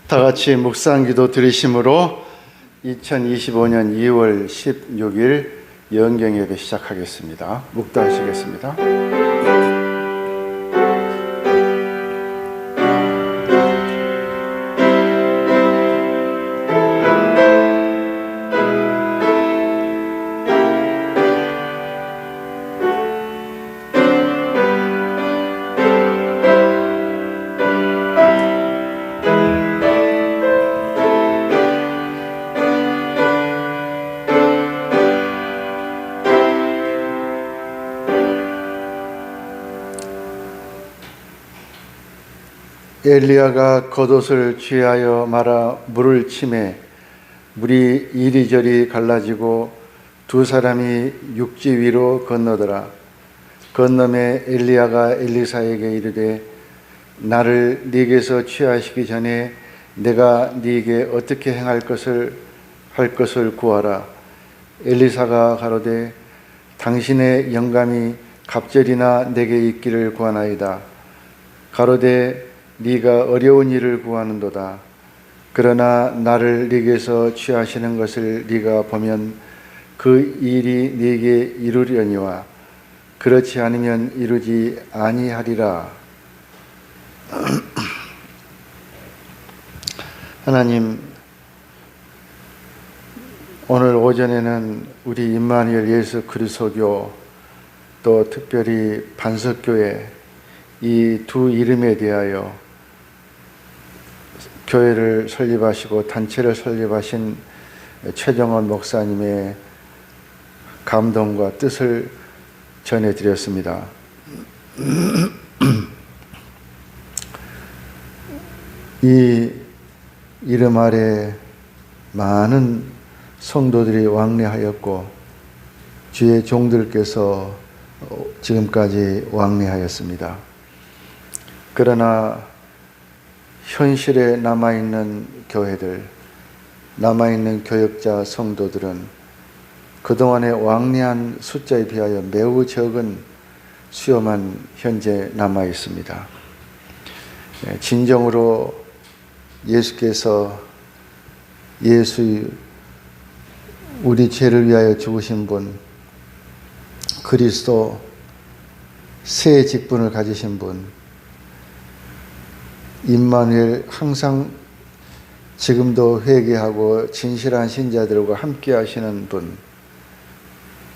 다 같이 묵상기도 드리심으로 2025년 2월 16일 영경예배 시작하겠습니다. 묵도하시겠습니다. 엘리야가 겉옷을 취하여 말아 물을 치매 물이 이리저리 갈라지고 두 사람이 육지 위로 건너더라. 건너매 엘리야가 엘리사에게 이르되 나를 네게서 취하시기 전에 내가 네게 어떻게 할 것을 구하라. 엘리사가 가로되 당신의 영감이 갑절이나 내게 있기를 구하나이다. 가로되 네가 어려운 일을 구하는도다. 그러나 나를 네게서 취하시는 것을 네가 보면 그 일이 네게 이루려니와 그렇지 않으면 이루지 아니하리라. 하나님, 오늘 오전에는 우리 임마누엘 예수 그리스도교 또 특별히 반석교회 이 두 이름에 대하여 교회를 설립하시고 단체를 설립하신 최정원 목사님의 감동과 뜻을 전해드렸습니다. 이 이름 아래 많은 성도들이 왕래하였고 주의 종들께서 지금까지 왕래하였습니다. 그러나 현실에 남아있는 교회들, 남아있는 교역자 성도들은 그동안의 왕래한 숫자에 비하여 매우 적은 수요만 현재 남아있습니다. 진정으로 예수께서 우리 죄를 위하여 죽으신 분, 그리스도 새 직분을 가지신 분, 임마누엘 항상 지금도 회개하고 진실한 신자들과 함께 하시는 분,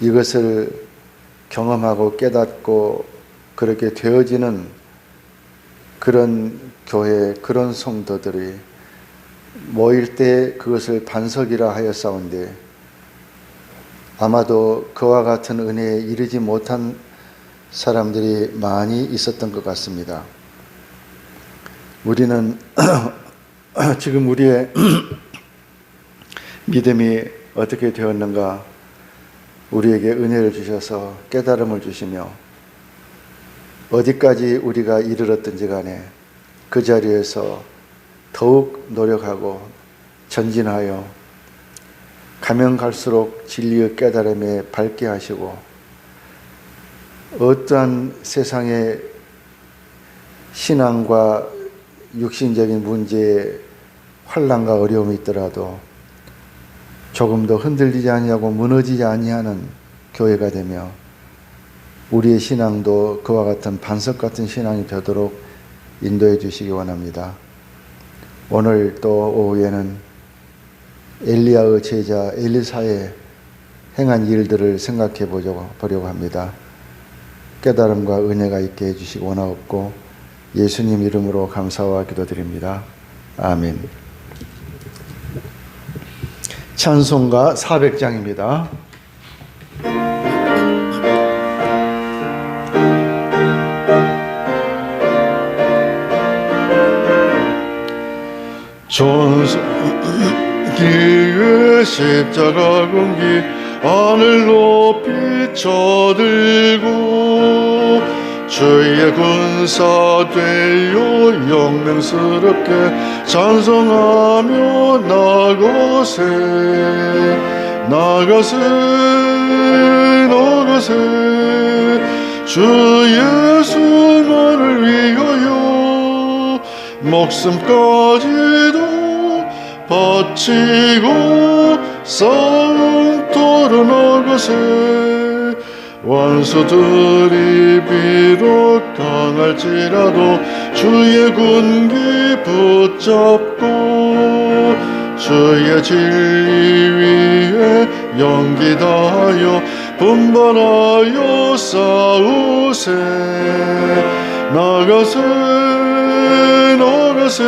이것을 경험하고 깨닫고 그렇게 되어지는 그런 교회, 그런 성도들이 모일 때 그것을 반석이라 하였사온데 아마도 그와 같은 은혜에 이르지 못한 사람들이 많이 있었던 것 같습니다. 우리는 지금 우리의 믿음이 어떻게 되었는가, 우리에게 은혜를 주셔서 깨달음을 주시며 어디까지 우리가 이르렀든지 간에 그 자리에서 더욱 노력하고 전진하여 가면 갈수록 진리의 깨달음에 밝게 하시고 어떠한 세상의 신앙과 육신적인 문제에 환난과 어려움이 있더라도 조금 더 흔들리지 아니하고 무너지지 아니하는 교회가 되며 우리의 신앙도 그와 같은 반석 같은 신앙이 되도록 인도해 주시기 원합니다. 오늘 또 오후에는 엘리야의 제자 엘리사의 행한 일들을 생각해 보려고 합니다. 깨달음과 은혜가 있게 해주시기 원하옵고 예수님 이름으로 감사와 기도드립니다. 아멘. 찬송가 400장입니다. 전기의 십자가 금기 하늘 높이 쳐들고 주의 군사 되어 영맹스럽게 찬송하며 나가세 주 예수만을 위하여 목숨까지도 바치고 싸움터로 나가세. 원수들이 비록 강할지라도 주의 군기 붙잡고 주의 진리 위에 용기 다하여 분발하여 싸우세. 나가세 나가세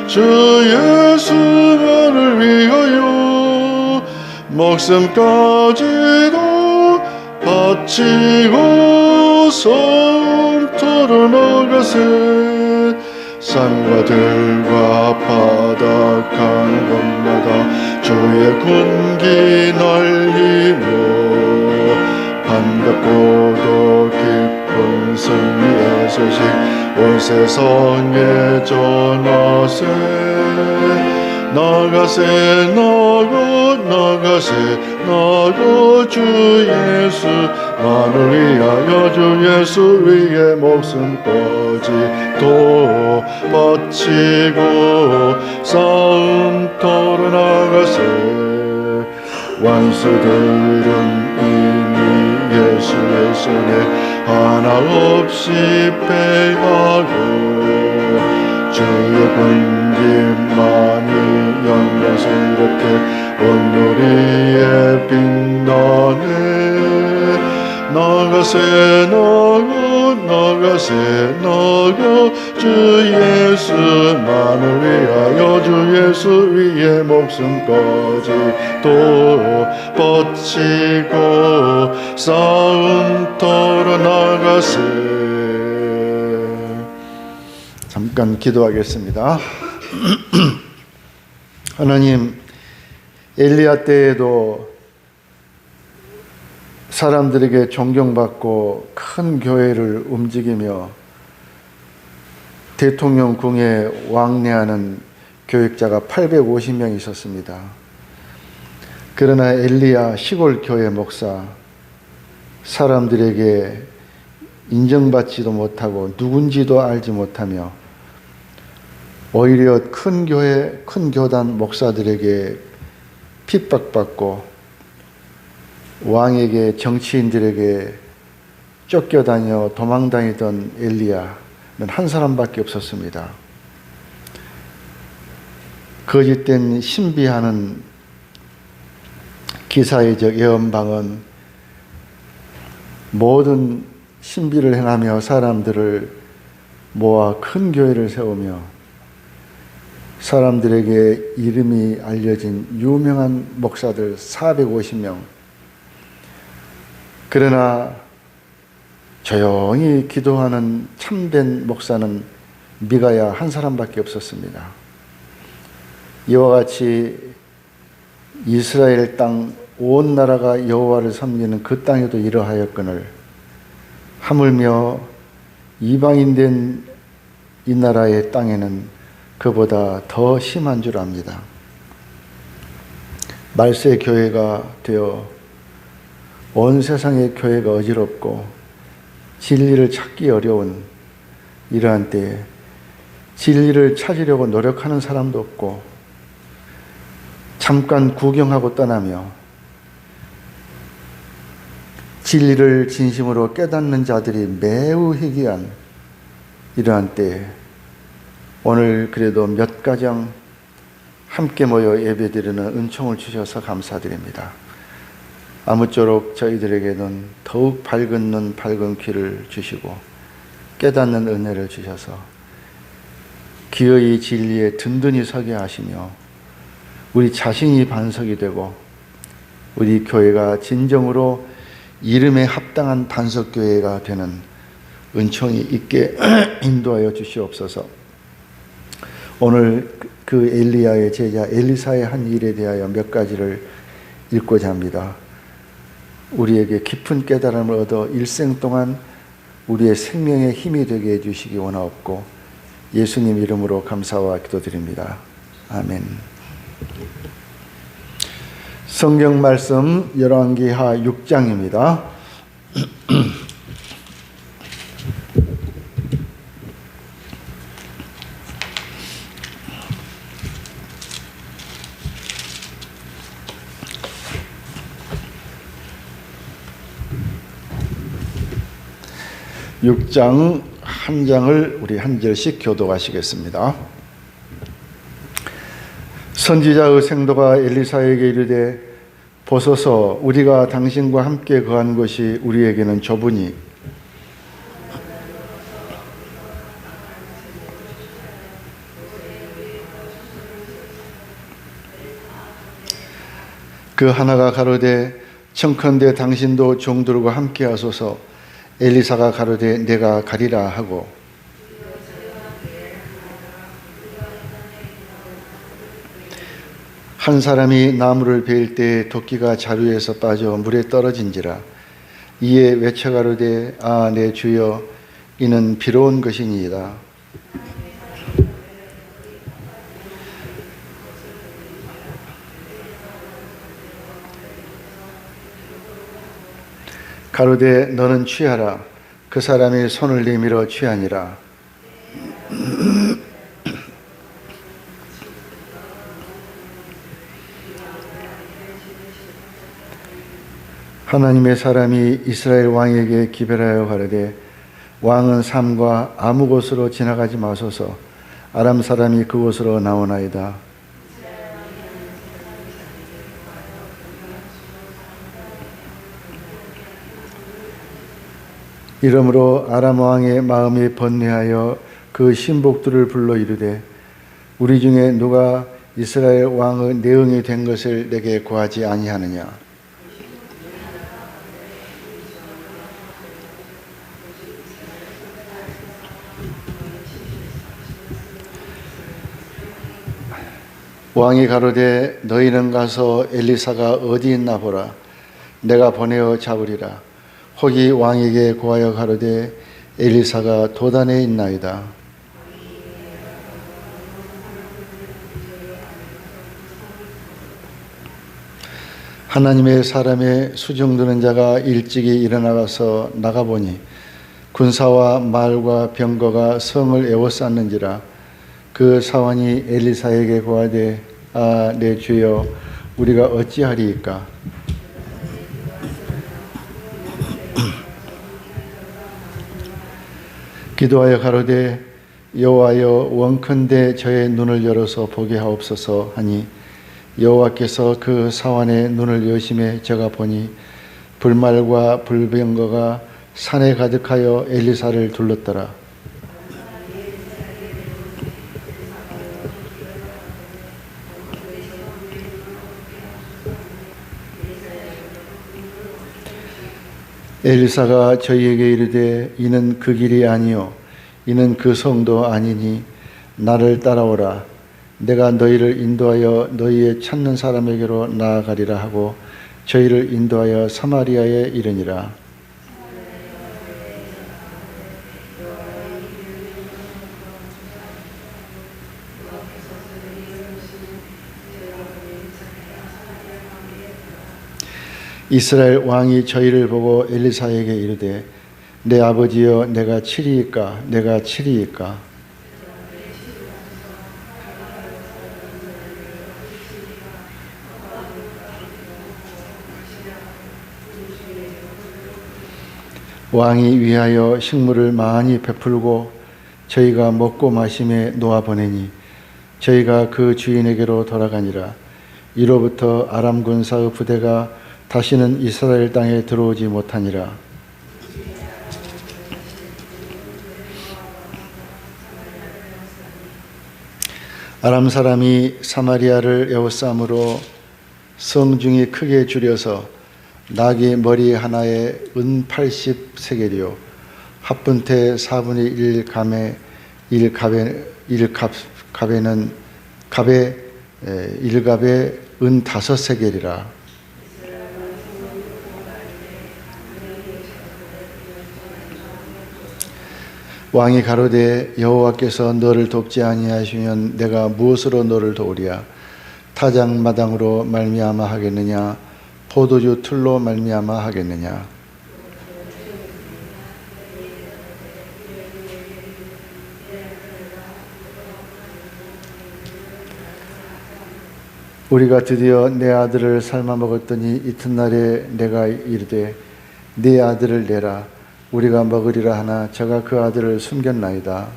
주 예수만을 위하여 목숨까지도 바치고 성터로 나가세. 산과 들과 바다 가는 곳마다 주의 군기 날리며 반갑고도 기쁜 승리의 소식 온 세상에 전하세. 나가세 나가세 나가 주 예수만을 위하여 주 예수 위에 목숨까지 도 바치고 싸움터로 나가세. 원수들은 이미 예수의 손에 하나 없이 패하고 주의 군기만이 영광스럽게 온누리에 빛나네. 나가세 나가 주 예수만을 위하여 주 예수 위에 목숨까지 또 바치고 싸움터로 나가세. 잠깐 기도하겠습니다. 하나님, 엘리야 때에도 사람들에게 존경받고 큰 교회를 움직이며 대통령 궁에 왕래하는 교육자가 850명 있었습니다. 그러나 엘리야 시골 교회 목사, 사람들에게 인정받지도 못하고 누군지도 알지 못하며 오히려 큰 교회, 큰 교단 목사들에게 핍박받고 왕에게, 정치인들에게 쫓겨다녀 도망다니던 엘리야는 한 사람밖에 없었습니다. 거짓된 신비하는 기사의적 예언방은 모든 신비를 행하며 사람들을 모아 큰 교회를 세우며 사람들에게 이름이 알려진 유명한 목사들 450명. 그러나 조용히 기도하는 참된 목사는 미가야 한 사람밖에 없었습니다. 이와 같이 이스라엘 땅 온 나라가 여호와를 섬기는 그 땅에도 이러하였거늘 하물며 이방인된 이 나라의 땅에는 그보다 더 심한 줄 압니다. 말세 교회가 되어 온 세상의 교회가 어지럽고 진리를 찾기 어려운 이러한 때에 진리를 찾으려고 노력하는 사람도 없고 잠깐 구경하고 떠나며 진리를 진심으로 깨닫는 자들이 매우 희귀한 이러한 때에 오늘 그래도 몇 가정 함께 모여 예배드리는 은총을 주셔서 감사드립니다. 아무쪼록 저희들에게는 더욱 밝은 눈, 밝은 귀를 주시고 깨닫는 은혜를 주셔서 기어이 진리에 든든히 서게 하시며 우리 자신이 반석이 되고 우리 교회가 진정으로 이름에 합당한 단석교회가 되는 은총이 있게 인도하여 주시옵소서. 오늘 그 엘리야의 제자 엘리사의 한 일에 대하여 몇 가지를 읽고자 합니다. 우리에게 깊은 깨달음을 얻어 일생 동안 우리의 생명의 힘이 되게 해주시기 원하옵고 예수님 이름으로 감사와 기도드립니다. 아멘. 성경 말씀 열왕기하 6장입니다. 6장 한 장을 우리 한 절씩 교독하시겠습니다. 선지자의 생도가 엘리사에게 이르되 보소서 우리가 당신과 함께 거한 것이 우리에게는 좁으니 그 하나가 가로되 청컨대 당신도 종들과 함께 하소서. 엘리사가 가로되 내가 가리라 하고 한 사람이 나무를 베일 때 도끼가 자루에서 빠져 물에 떨어진지라. 이에 외쳐 가로되 아 내 주여 이는 비로운 것이니이다. 가로되 너는 취하라. 그 사람이 손을 내밀어 취하니라. 하나님의 사람이 이스라엘 왕에게 기별하여 가로되 왕은 삼과 아무 곳으로 지나가지 마소서. 아람 사람이 그곳으로 나오나이다. 이러므로 아람 왕의 마음이 번뇌하여 그 신복들을 불러 이르되 우리 중에 누가 이스라엘 왕의 내응이 된 것을 내게 고하지 아니하느냐. 왕이 가로되 너희는 가서 엘리사가 어디 있나 보라. 내가 보내어 잡으리라. 혹이 왕에게 고하여 가로되 엘리사가 도단에 있나이다. 하나님의 사람의 수종드는 자가 일찍이 일어나가서 나가보니 군사와 말과 병거가 성을 에워쌌는지라. 그 사환이 엘리사에게 고하되 아 내 주여 우리가 어찌하리이까. 기도하여 가로되 여호와여 원컨대 저의 눈을 열어서 보게 하옵소서 하니 여호와께서 그 사환의 눈을 여심해 저가 보니 불말과 불병거가 산에 가득하여 엘리사를 둘렀더라. 엘리사가 저희에게 이르되 이는 그 길이 아니요 이는 그 성도 아니니 나를 따라오라. 내가 너희를 인도하여 너희의 찾는 사람에게로 나아가리라 하고 저희를 인도하여 사마리아에 이르니라. 이스라엘 왕이 저희를 보고 엘리사에게 이르되 내 아버지여 내가 치리이까 내가 치리이까. 왕이 위하여 식물을 많이 베풀고 저희가 먹고 마심에 놓아 보내니 저희가 그 주인에게로 돌아가니라. 이로부터 아람 군사의 부대가 다시는 이스라엘 땅에 들어오지 못하니라. 아람 사람이 사마리아를 에워싸므로 성중이 크게 줄여서 나귀 머리 하나에 은 80세겔이요 합분태 4분의 1 감에 1갑에는 갑에 1갑에 은 5세겔이라. 왕이 가로되 여호와께서 너를 돕지 아니하시면 내가 무엇으로 너를 도우랴. 타작마당으로 말미암아 하겠느냐 포도주 틀로 말미암아 하겠느냐. 우리가 드디어 내 아들을 삶아 먹었더니 이튿날에 내가 이르되 네 아들을 내라. 우리가 먹으리라 하나 저가 그 아들을 숨겼나이다.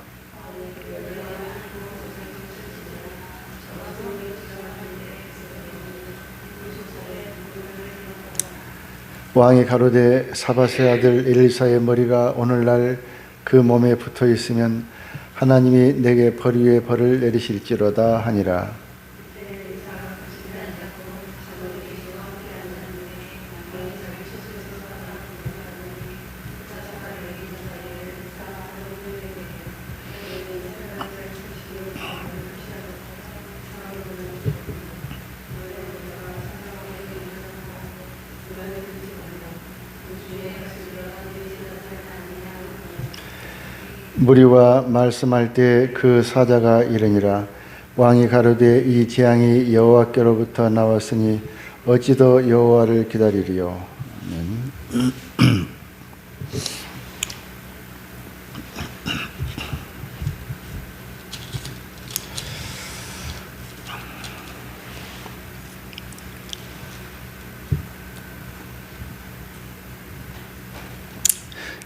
왕이 가로되 사밧의 아들 엘리사의 머리가 오늘날 그 몸에 붙어 있으면 하나님이 내게 벌 위에 벌을 내리실지로다 하니라. 무리와 말씀할 때 그 사자가 이르니라. 왕이 가로되 이 재앙이 여호와께로부터 나왔으니 어찌 더 여호와를 기다리리요. 아멘.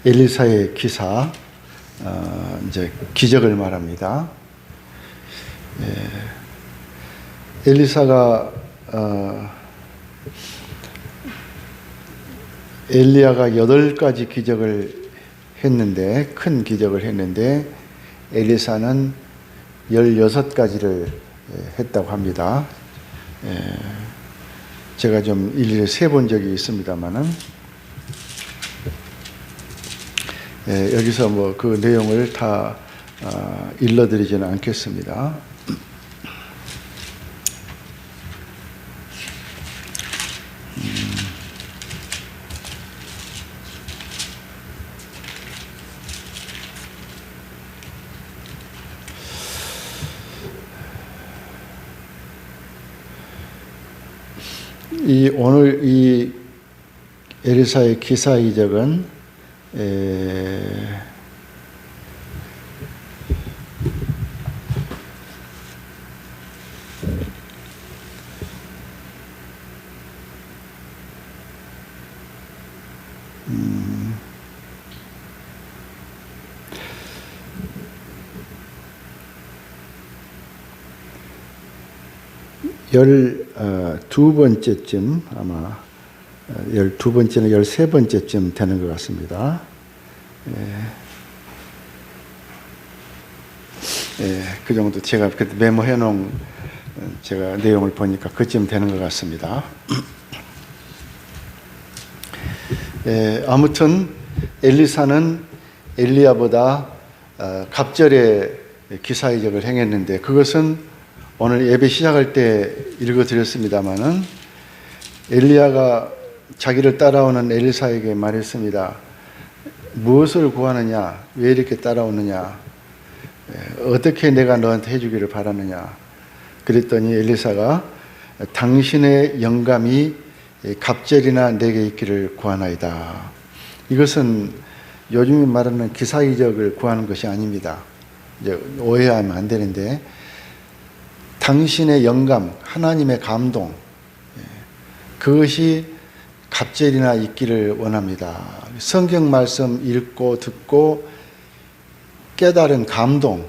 엘리사의 기사, 이제 기적을 말합니다. 엘리사가 엘리야가 8가지 기적을 했는데, 큰 기적을 했는데 엘리사는 16가지를 했다고 합니다. 제가 좀 일일이 세본 적이 있습니다만은 여기서 뭐 그 내용을 다 일러드리지는 않겠습니다. 오늘 이 엘리사의 기사 이적은 두 번째쯤 아마 12번째나 13번째쯤 되는 것 같습니다. 그 정도 제가 메모해 놓은 제가 내용을 보니까 그쯤 되는 것 같습니다. 아무튼 엘리사는 엘리야보다 갑절의 기사이적을 행했는데 그것은 오늘 예배 시작할 때 읽어드렸습니다마는 엘리야가 자기를 따라오는 엘리사에게 말했습니다. 무엇을 구하느냐? 왜 이렇게 따라오느냐? 어떻게 내가 너한테 해주기를 바라느냐? 그랬더니 엘리사가 당신의 영감이 갑절이나 내게 있기를 구하나이다. 이것은 요즘에 말하는 기사이적을 구하는 것이 아닙니다. 이제 오해하면 안 되는데 당신의 영감, 하나님의 감동, 그것이 갑절이나 있기를 원합니다. 성경 말씀 읽고 듣고 깨달은 감동,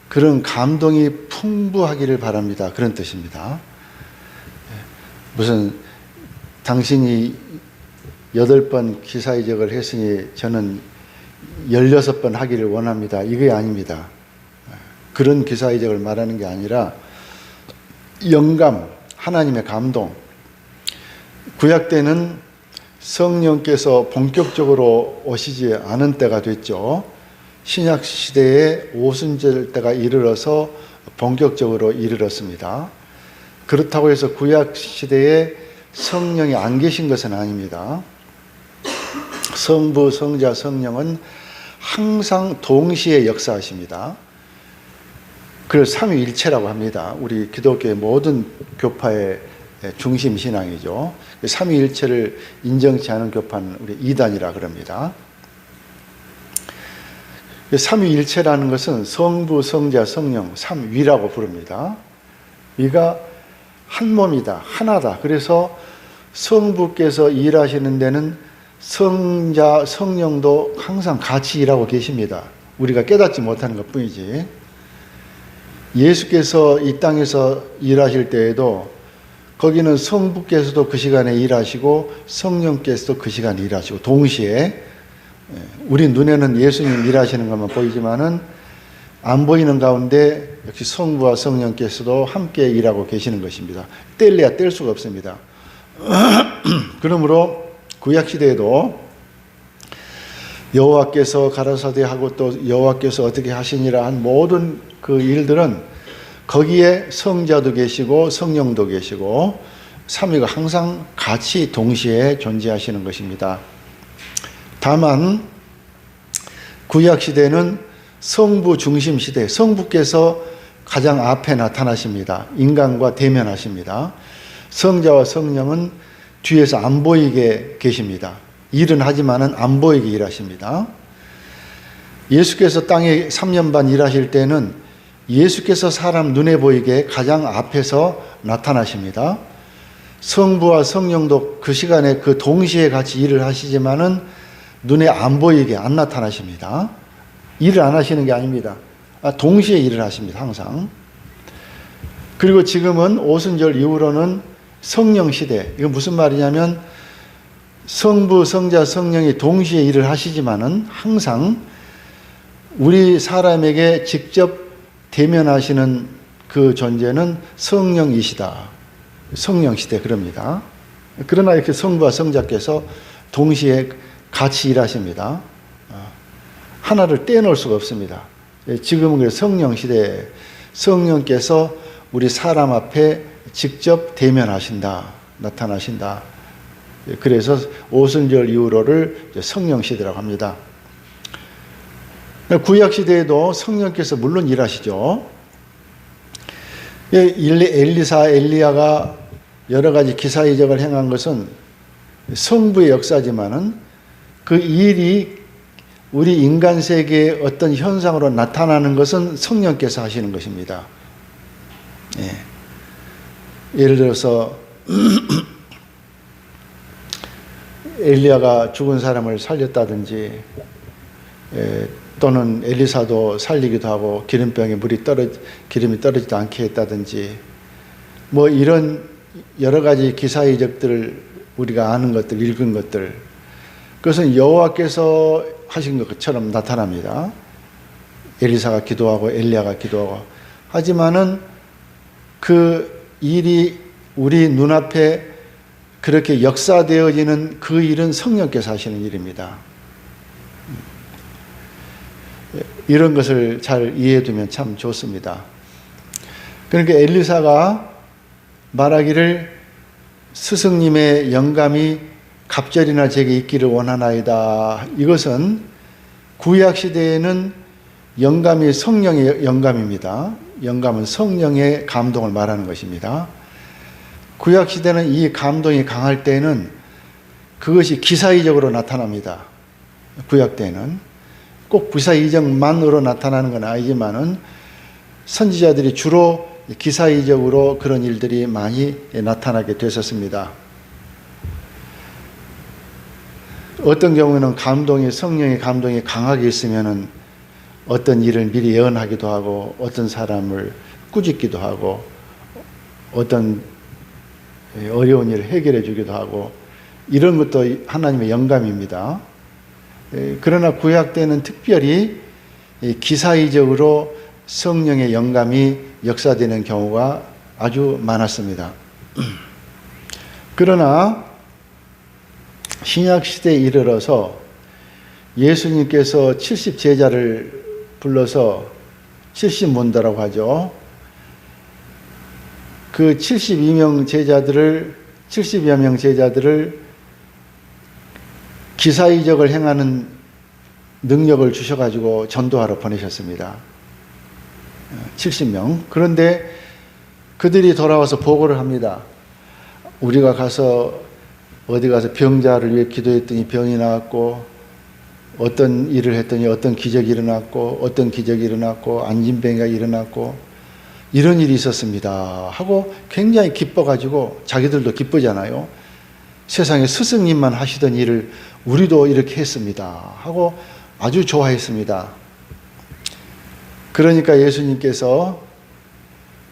그런 감동이 풍부하기를 바랍니다. 그런 뜻입니다. 무슨 당신이 8번 기사이적을 했으니 저는 16번 하기를 원합니다. 이게 아닙니다. 그런 기사이적을 말하는 게 아니라 영감, 하나님의 감동. 구약 때는 성령께서 본격적으로 오시지 않은 때가 됐죠. 신약 시대에 오순절 때가 이르러서 본격적으로 이르렀습니다. 그렇다고 해서 구약 시대에 성령이 안 계신 것은 아닙니다. 성부, 성자, 성령은 항상 동시에 역사하십니다. 그걸 삼위일체라고 합니다. 우리 기독교의 모든 교파의 중심 신앙이죠. 삼위일체를 인정치 않은 교파는 우리 이단이라 그럽니다. 삼위일체라는 것은 성부, 성자, 성령, 삼위라고 부릅니다. 위가 한 몸이다, 하나다. 그래서 성부께서 일하시는 데는 성자, 성령도 항상 같이 일하고 계십니다. 우리가 깨닫지 못하는 것 뿐이지. 예수께서 이 땅에서 일하실 때에도 거기는 성부께서도 그 시간에 일하시고 성령께서도 그 시간에 일하시고 동시에, 우리 눈에는 예수님 일하시는 것만 보이지만은 안 보이는 가운데 역시 성부와 성령께서도 함께 일하고 계시는 것입니다. 뗄래야 뗄 수가 없습니다. 그러므로 구약시대에도 여호와께서 가라사대 하고 또 여호와께서 어떻게 하시니라 한 모든 그 일들은 거기에 성자도 계시고 성령도 계시고 삼위가 항상 같이 동시에 존재하시는 것입니다. 다만 구약시대는 성부 중심 시대, 성부께서 가장 앞에 나타나십니다. 인간과 대면하십니다. 성자와 성령은 뒤에서 안 보이게 계십니다. 일은 하지만은 안 보이게 일하십니다. 예수께서 땅에 3년 반 일하실 때는 예수께서 사람 눈에 보이게 가장 앞에서 나타나십니다. 성부와 성령도 그 시간에 그 동시에 같이 일을 하시지만은 눈에 안 보이게 안 나타나십니다. 일을 안 하시는 게 아닙니다. 동시에 일을 하십니다. 항상. 그리고 지금은 오순절 이후로는 성령 시대. 이건 무슨 말이냐면 성부, 성자, 성령이 동시에 일을 하시지만은 항상 우리 사람에게 직접 대면하시는 그 존재는 성령이시다. 성령 시대 그럽니다. 그러나 이렇게 성부와 성자께서 동시에 같이 일하십니다. 하나를 떼놓을 수가 없습니다. 지금은 성령 시대에 성령께서 우리 사람 앞에 직접 대면하신다, 나타나신다. 그래서 오순절 이후로를 성령 시대라고 합니다. 구약 시대에도 성령께서 물론 일하시죠. 엘리사, 엘리야가 여러 가지 기사 이적을 행한 것은 성부의 역사지만은 그 일이 우리 인간 세계의 어떤 현상으로 나타나는 것은 성령께서 하시는 것입니다. 예를 들어서 엘리야가 죽은 사람을 살렸다든지 또는 엘리사도 살리기도 하고 기름병에 기름이 떨어지지 않게 했다든지 뭐 이런 여러 가지 기사 이적들을 우리가 아는 것들, 읽은 것들, 그것은 여호와께서 하신 것처럼 나타납니다. 엘리사가 기도하고 엘리야가 기도하고 하지만은 그 일이 우리 눈앞에 그렇게 역사되어지는 그 일은 성령께서 하시는 일입니다. 이런 것을 잘 이해해 두면 참 좋습니다. 그러니까 엘리사가 말하기를 스승님의 영감이 갑절이나 제게 있기를 원하나이다. 이것은 구약 시대에는 영감이 성령의 영감입니다. 영감은 성령의 감동을 말하는 것입니다. 구약 시대는 이 감동이 강할 때는 그것이 기사이적으로 나타납니다. 구약 때는 꼭 기사이적만으로 나타나는 건 아니지만은 선지자들이 주로 기사이적으로 그런 일들이 많이 나타나게 됐었습니다. 어떤 경우에는 성령의 감동이 강하게 있으면은 어떤 일을 미리 예언하기도 하고 어떤 사람을 꾸짖기도 하고 어떤 어려운 일을 해결해 주기도 하고 이런 것도 하나님의 영감입니다. 그러나 구약 때는 특별히 기사이적으로 성령의 영감이 역사되는 경우가 아주 많았습니다. 그러나 신약 시대에 이르러서 예수님께서 70 제자를 불러서 70문도라고 하죠. 그 70여 명 제자들을 기사이적을 행하는 능력을 주셔가지고 전도하러 보내셨습니다. 70명. 그런데 그들이 돌아와서 보고를 합니다. 우리가 어디 가서 병자를 위해 기도했더니 병이 나았고, 어떤 일을 했더니 어떤 기적이 일어났고, 어떤 기적이 일어났고, 안진병이가 일어났고, 이런 일이 있었습니다. 하고 굉장히 기뻐가지고, 자기들도 기쁘잖아요. 세상에 스승님만 하시던 일을 우리도 이렇게 했습니다 하고 아주 좋아했습니다. 그러니까 예수님께서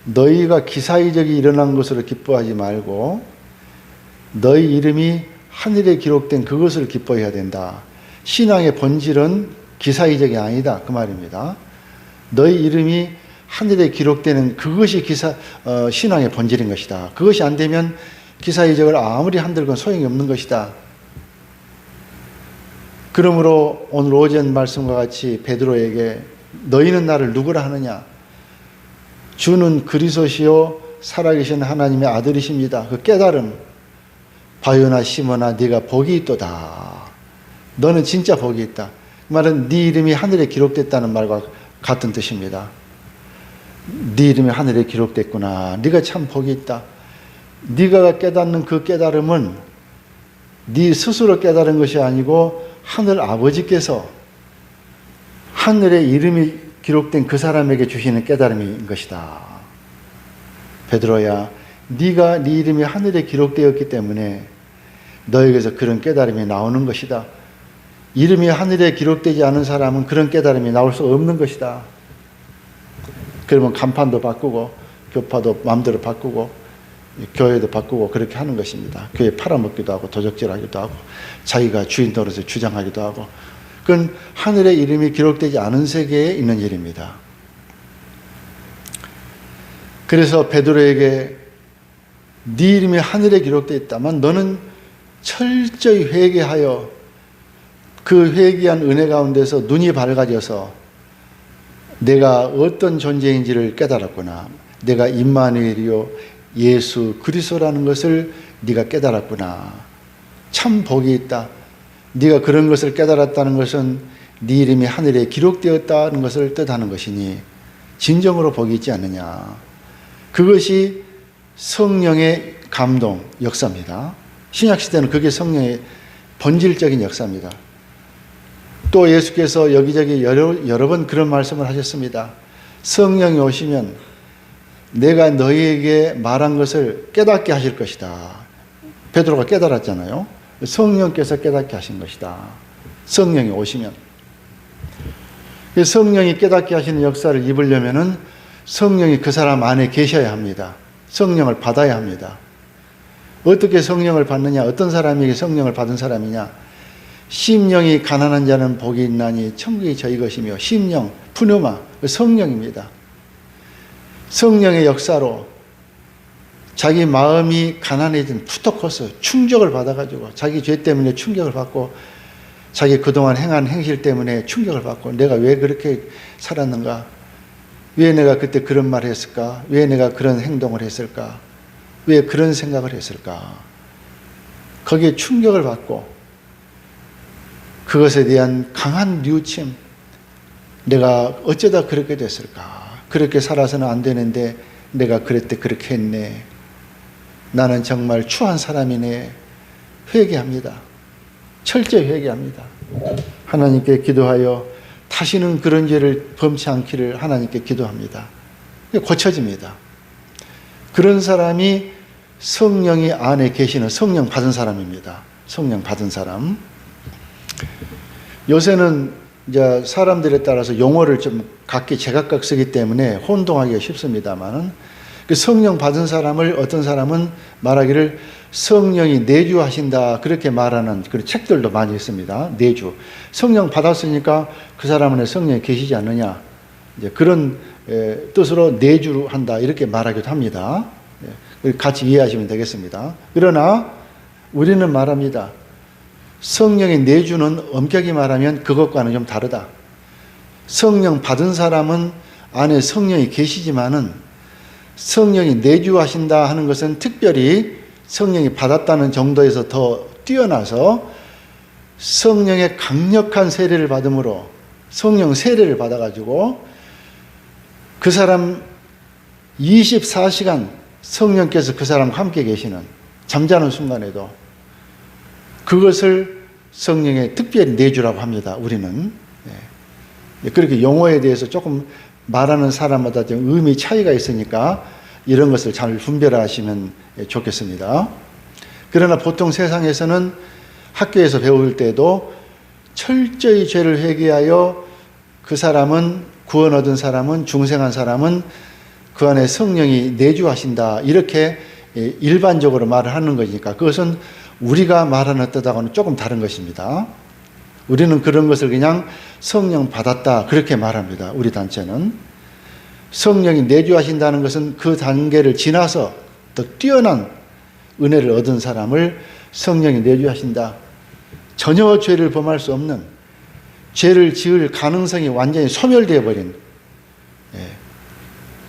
너희가 기사이적이 일어난 것으로 기뻐하지 말고 너희 이름이 하늘에 기록된 그것을 기뻐해야 된다. 신앙의 본질은 기사이적이 아니다 그 말입니다. 너희 이름이 하늘에 기록되는 그것이 신앙의 본질인 것이다. 그것이 안 되면 기사이적을 아무리 한들건 소용이 없는 것이다. 그러므로 오늘 오전 말씀과 같이 베드로에게 너희는 나를 누구라 하느냐? 주는 그리스도시요 살아계신 하나님의 아들이십니다. 그 깨달음, 바요나 시몬아 네가 복이 있도다. 너는 진짜 복이 있다. 그 말은 네 이름이 하늘에 기록됐다는 말과 같은 뜻입니다. 네 이름이 하늘에 기록됐구나. 네가 참 복이 있다. 네가 깨닫는 그 깨달음은 네 스스로 깨달은 것이 아니고 하늘 아버지께서 하늘에 이름이 기록된 그 사람에게 주시는 깨달음인 것이다. 베드로야, 네가 네 이름이 하늘에 기록되었기 때문에 너에게서 그런 깨달음이 나오는 것이다. 이름이 하늘에 기록되지 않은 사람은 그런 깨달음이 나올 수 없는 것이다. 그러면 간판도 바꾸고 교파도 마음대로 바꾸고 교회도 바꾸고 그렇게 하는 것입니다. 교회 팔아먹기도 하고 도적질하기도 하고 자기가 주인 노릇을 주장하기도 하고 그건 하늘의 이름이 기록되지 않은 세계에 있는 일입니다. 그래서 베드로에게 네 이름이 하늘에 기록되어 있다면 너는 철저히 회개하여 그 회개한 은혜 가운데서 눈이 밝아져서 내가 어떤 존재인지를 깨달았구나. 내가 임마누엘이요 예수 그리스도라는 것을 네가 깨달았구나. 참 복이 있다. 네가 그런 것을 깨달았다는 것은 네 이름이 하늘에 기록되었다는 것을 뜻하는 것이니 진정으로 복이 있지 않느냐. 그것이 성령의 감동, 역사입니다. 신약시대는 그게 성령의 본질적인 역사입니다. 또 예수께서 여기저기 여러 번 그런 말씀을 하셨습니다. 성령이 오시면 내가 너희에게 말한 것을 깨닫게 하실 것이다. 베드로가 깨달았잖아요. 성령께서 깨닫게 하신 것이다. 성령이 오시면. 성령이 깨닫게 하시는 역사를 입으려면은 성령이 그 사람 안에 계셔야 합니다. 성령을 받아야 합니다. 어떻게 성령을 받느냐? 어떤 사람에게 성령을 받은 사람이냐? 심령이 가난한 자는 복이 있나니 천국이 저희 것이며 심령, 푸누마, 성령입니다. 성령의 역사로 자기 마음이 가난해진 푸토코스, 충격을 받아가지고 자기 죄 때문에 충격을 받고 자기 그동안 행한 행실 때문에 충격을 받고 내가 왜 그렇게 살았는가? 왜 내가 그때 그런 말을 했을까? 왜 내가 그런 행동을 했을까? 왜 그런 생각을 했을까? 거기에 충격을 받고 그것에 대한 강한 뉘우침, 내가 어쩌다 그렇게 됐을까? 그렇게 살아서는 안 되는데 내가 그랬대 그렇게 했네. 나는 정말 추한 사람이네. 회개합니다. 철저히 회개합니다. 하나님께 기도하여 다시는 그런 죄를 범치 않기를 하나님께 기도합니다. 고쳐집니다. 그런 사람이 성령이 안에 계시는 성령 받은 사람입니다. 성령 받은 사람. 요새는 이제 사람들에 따라서 용어를 좀 각기 제각각 쓰기 때문에 혼동하기가 쉽습니다만은 그 성령 받은 사람을 어떤 사람은 말하기를 성령이 내주하신다 그렇게 말하는 그런 책들도 많이 있습니다. 내주. 성령 받았으니까 그 사람 안에 성령이 계시지 않느냐. 이제 그런 뜻으로 내주한다 이렇게 말하기도 합니다. 같이 이해하시면 되겠습니다. 그러나 우리는 말합니다. 성령의 내주는 엄격히 말하면 그것과는 좀 다르다. 성령 받은 사람은 안에 성령이 계시지만은 성령이 내주하신다 하는 것은 특별히 성령이 받았다는 정도에서 더 뛰어나서 성령의 강력한 세례를 받음으로 성령 세례를 받아가지고 그 사람 24시간 성령께서 그 사람과 함께 계시는 잠자는 순간에도 그것을 성령의 특별히 내주라고 합니다. 우리는. 그렇게 용어에 대해서 조금 말하는 사람마다 좀 의미 차이가 있으니까 이런 것을 잘 분별하시면 좋겠습니다. 그러나 보통 세상에서는 학교에서 배울 때도 철저히 죄를 회개하여 그 사람은, 구원 얻은 사람은, 중생한 사람은 그 안에 성령이 내주하신다, 이렇게 일반적으로 말을 하는 거니까 그것은 우리가 말하는 뜻하고는 조금 다른 것입니다. 우리는 그런 것을 그냥 성령 받았다 그렇게 말합니다. 우리 단체는. 성령이 내주하신다는 것은 그 단계를 지나서 더 뛰어난 은혜를 얻은 사람을 성령이 내주하신다. 전혀 죄를 범할 수 없는, 죄를 지을 가능성이 완전히 소멸되어 버린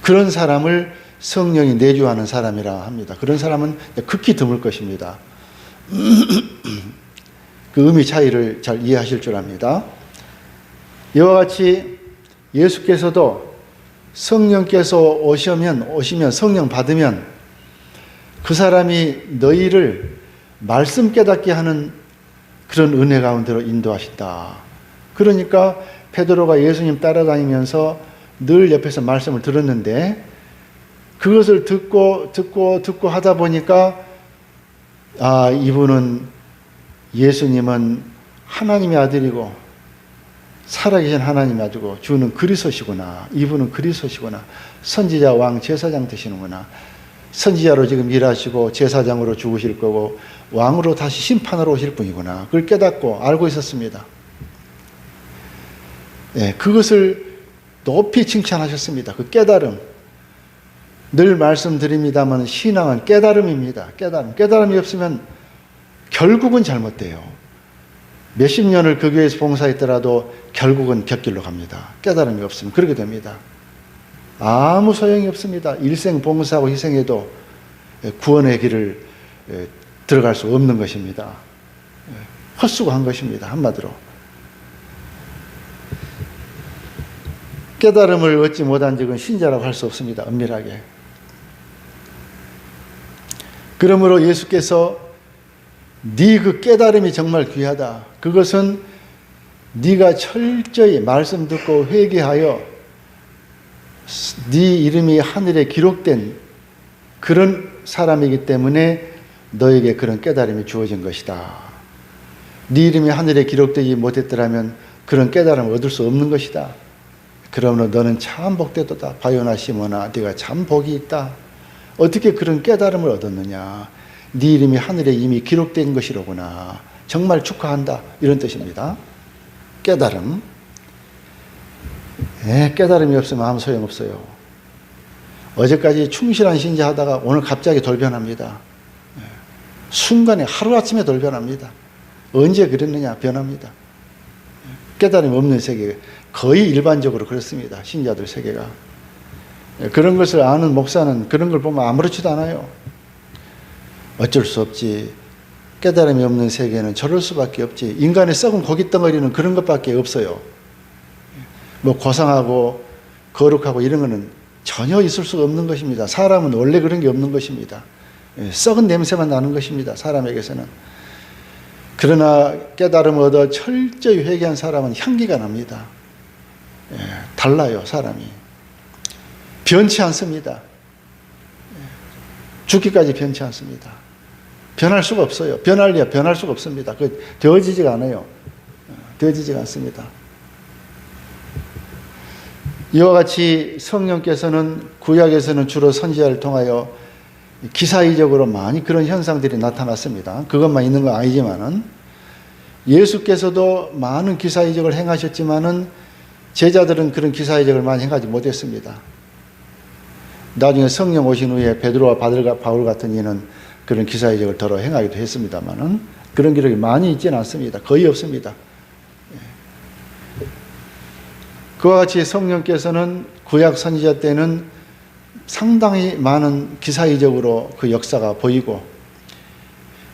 그런 사람을 성령이 내주하는 사람이라 합니다. 그런 사람은 극히 드물 것입니다. 그 의미 차이를 잘 이해하실 줄 압니다. 이와 같이 예수께서도 성령께서 오시면 성령 받으면 그 사람이 너희를 말씀 깨닫게 하는 그런 은혜 가운데로 인도하신다. 그러니까 베드로가 예수님 따라다니면서 늘 옆에서 말씀을 들었는데 그것을 듣고 하다 보니까 이분은, 예수님은 하나님의 아들이고 살아계신 하나님의 아들이고 주는 그리스도시구나. 이분은 그리스도시구나. 선지자, 왕, 제사장 되시는구나. 선지자로 지금 일하시고 제사장으로 죽으실 거고 왕으로 다시 심판하러 오실 분이구나. 그걸 깨닫고 알고 있었습니다. 그것을 높이 칭찬하셨습니다. 그 깨달음. 늘 말씀드립니다만 신앙은 깨달음입니다. 깨달음이 없으면 결국은 잘못돼요. 몇십 년을 그 교회에서 봉사했더라도 결국은 곁길로 갑니다. 깨달음이 없으면 그렇게 됩니다. 아무 소용이 없습니다. 일생 봉사하고 희생해도 구원의 길을 들어갈 수 없는 것입니다. 헛수고한 것입니다. 한마디로. 깨달음을 얻지 못한 적은 신자라고 할 수 없습니다. 엄밀하게. 그러므로 예수께서 네 그 깨달음이 정말 귀하다. 그것은 네가 철저히 말씀 듣고 회개하여 네 이름이 하늘에 기록된 그런 사람이기 때문에 너에게 그런 깨달음이 주어진 것이다. 네 이름이 하늘에 기록되지 못했더라면 그런 깨달음을 얻을 수 없는 것이다. 그러므로 너는 참 복되도다. 바요나 시몬아, 네가 참 복이 있다. 어떻게 그런 깨달음을 얻었느냐. 네 이름이 하늘에 이미 기록된 것이로구나. 정말 축하한다. 이런 뜻입니다. 깨달음. 깨달음이 없으면 아무 소용없어요. 어제까지 충실한 신자 하다가 오늘 갑자기 돌변합니다. 순간에 하루아침에 돌변합니다. 언제 그랬느냐 변합니다. 깨달음이 없는 세계, 거의 일반적으로 그렇습니다. 신자들 세계가. 그런 것을 아는 목사는 그런 걸 보면 아무렇지도 않아요. 어쩔 수 없지. 깨달음이 없는 세계는 저럴 수밖에 없지. 인간의 썩은 고깃덩어리는 그런 것밖에 없어요. 뭐 고상하고 거룩하고 이런 거는 전혀 있을 수가 없는 것입니다. 사람은 원래 그런 게 없는 것입니다. 썩은 냄새만 나는 것입니다. 사람에게서는. 그러나 깨달음을 얻어 철저히 회개한 사람은 향기가 납니다. 달라요, 사람이. 변치 않습니다. 죽기까지 변치 않습니다. 변할 수가 없어요. 변할 수가 없습니다. 되어지지가 않아요. 되어지지가 않습니다. 이와 같이 성령께서는 구약에서는 주로 선지자를 통하여 기사의적으로 많이 그런 현상들이 나타났습니다. 그것만 있는 건 아니지만은 예수께서도 많은 기사의적을 행하셨지만은 제자들은 그런 기사의적을 많이 행하지 못했습니다. 나중에 성령 오신 후에 베드로와 바울 같은 이는 그런 기사의적을 더러 행하기도 했습니다만은 그런 기록이 많이 있지는 않습니다. 거의 없습니다. 그와 같이 성령께서는 구약 선지자 때는 상당히 많은 기사의적으로 그 역사가 보이고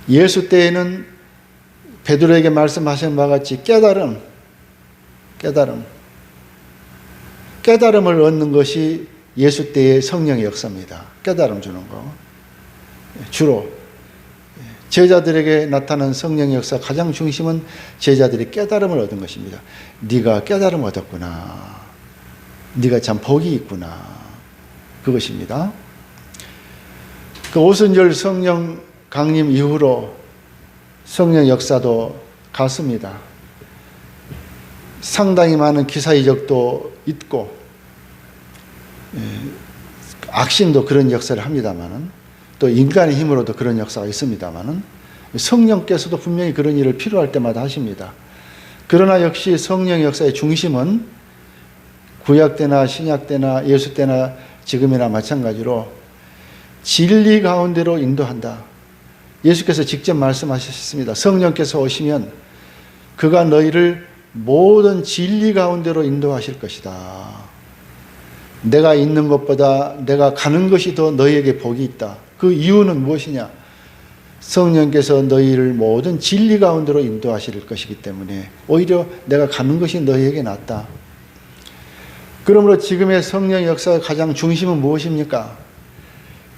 예수 때에는 베드로에게 말씀하신 바와 같이 깨달음을 얻는 것이 예수 때의 성령의 역사입니다. 깨달음 주는 거. 주로 제자들에게 나타난 성령의 역사 가장 중심은 제자들이 깨달음을 얻은 것입니다. 네가 깨달음을 얻었구나. 네가 참 복이 있구나. 그것입니다. 그 오순절 성령 강림 이후로 성령 역사도 같습니다. 상당히 많은 기사 이적도 있고 악신도 그런 역사를 합니다마는, 또 인간의 힘으로도 그런 역사가 있습니다마는, 성령께서도 분명히 그런 일을 필요할 때마다 하십니다. 그러나 역시 성령 역사의 중심은 구약 때나 신약 때나 예수 때나 지금이나 마찬가지로 진리 가운데로 인도한다. 예수께서 직접 말씀하셨습니다. 성령께서 오시면 그가 너희를 모든 진리 가운데로 인도하실 것이다. 내가 있는 것보다 내가 가는 것이 더 너희에게 복이 있다. 그 이유는 무엇이냐? 성령께서 너희를 모든 진리 가운데로 인도하실 것이기 때문에 오히려 내가 가는 것이 너희에게 낫다. 그러므로 지금의 성령 역사의 가장 중심은 무엇입니까?